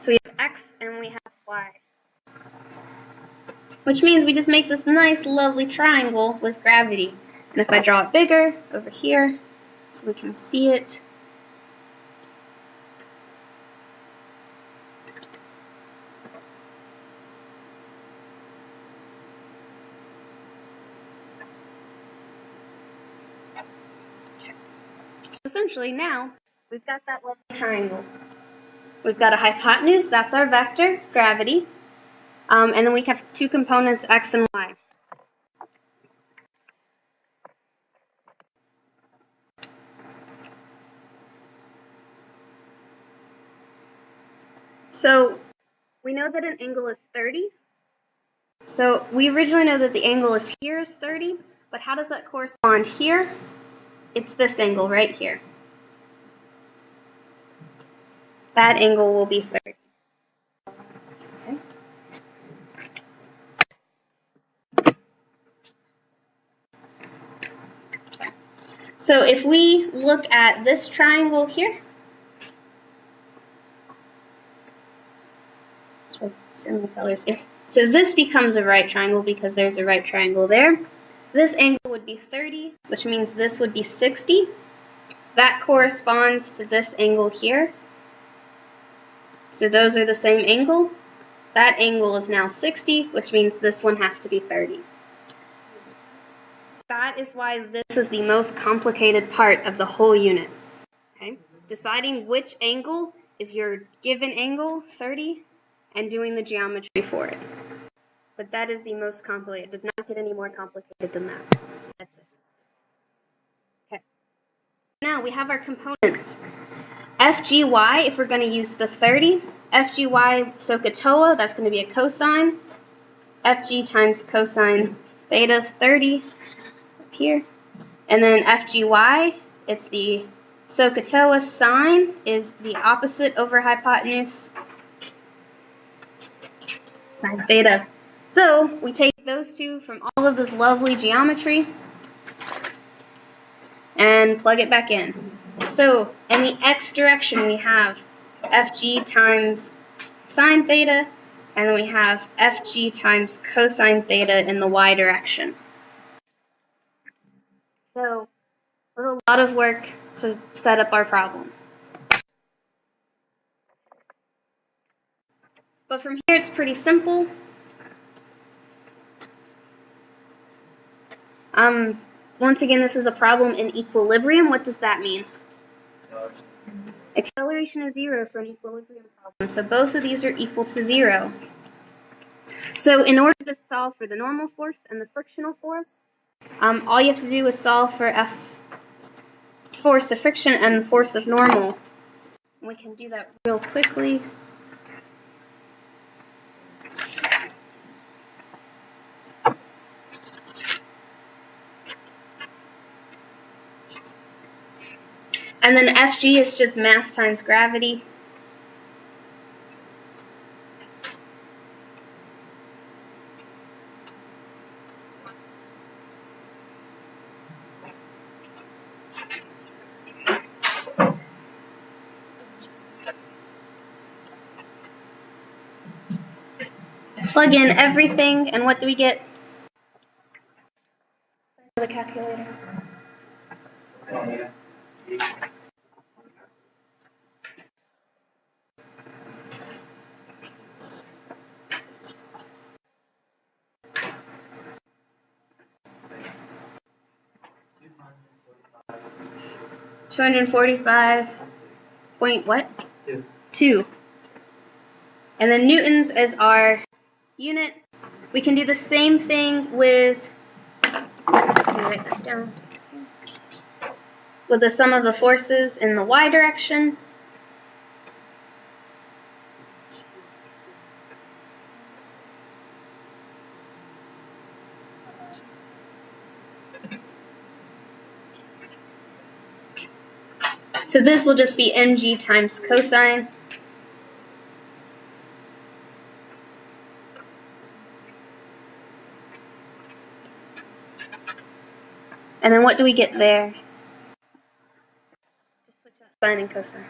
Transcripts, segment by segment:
So we have x and we have y. Which means we just make this nice, lovely triangle with gravity. And if I draw it bigger over here, so we can see it. So essentially now, we've got that lovely triangle. We've got a hypotenuse, that's our vector, gravity. And then we have two components, x and y. So we know that an angle is 30. So we originally know that the angle is here is 30, but how does that correspond here? It's this angle right here. That angle will be 30. Okay. So if we look at this triangle here, so this becomes a right triangle because there's a right triangle there. This angle would be 30, which means this would be 60. That corresponds to this angle here. So those are the same angle. That angle is now 60, which means this one has to be 30. That is why this is the most complicated part of the whole unit. Okay? Deciding which angle is your given angle, 30, and doing the geometry for it. But that is the most complicated. It does not get any more complicated than that. That's it. Okay. Now we have our components. FGY, if we're going to use the 30, FGY SOHCAHTOA, that's going to be a cosine. FG times cosine theta 30 up here. And then FGY, it's the SOHCAHTOA sine is the opposite over hypotenuse. Sine theta. So we take those two from all of this lovely geometry and plug it back in. So in the x direction we have FG times sine theta, and then we have FG times cosine theta in the y direction. So it was a lot of work to set up our problem. But from here it's pretty simple. Once again, this is a problem in equilibrium. What does that mean? Acceleration is 0 for an equilibrium problem. So both of these are equal to 0. So in order to solve for the normal force and the frictional force, all you have to do is solve for force of friction and force of normal. We can do that real quickly. And then Fg is just mass times gravity. Plug in everything, and what do we get? The calculator. 245 point what? 2. And then newtons is our unit. We can do the same thing with, let me write this down, with the sum of the forces in the y direction. So this will just be mg times cosine. And then what do we get there? Just switch out sine and cosine.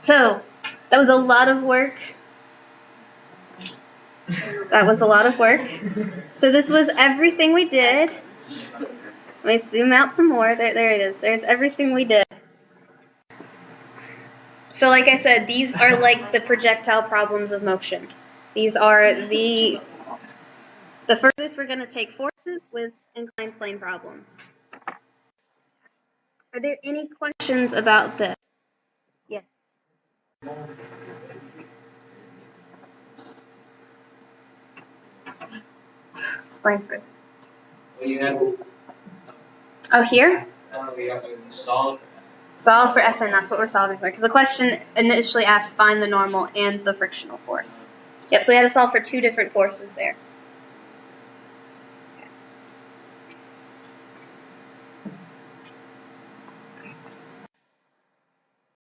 So, that was a lot of work. That was a lot of work. So this was everything we did. Let me zoom out some more. There it is. There's everything we did. So like I said, these are like the projectile problems of motion. These are the furthest we're going to take forces with inclined plane problems. Are there any questions about this? Yes. Explain first. Well, you had Oh, here? we have to solve. Solve for Fn, that's what we're solving for. Because the question initially asked find the normal and the frictional force. Yep, so we had to solve for two different forces there.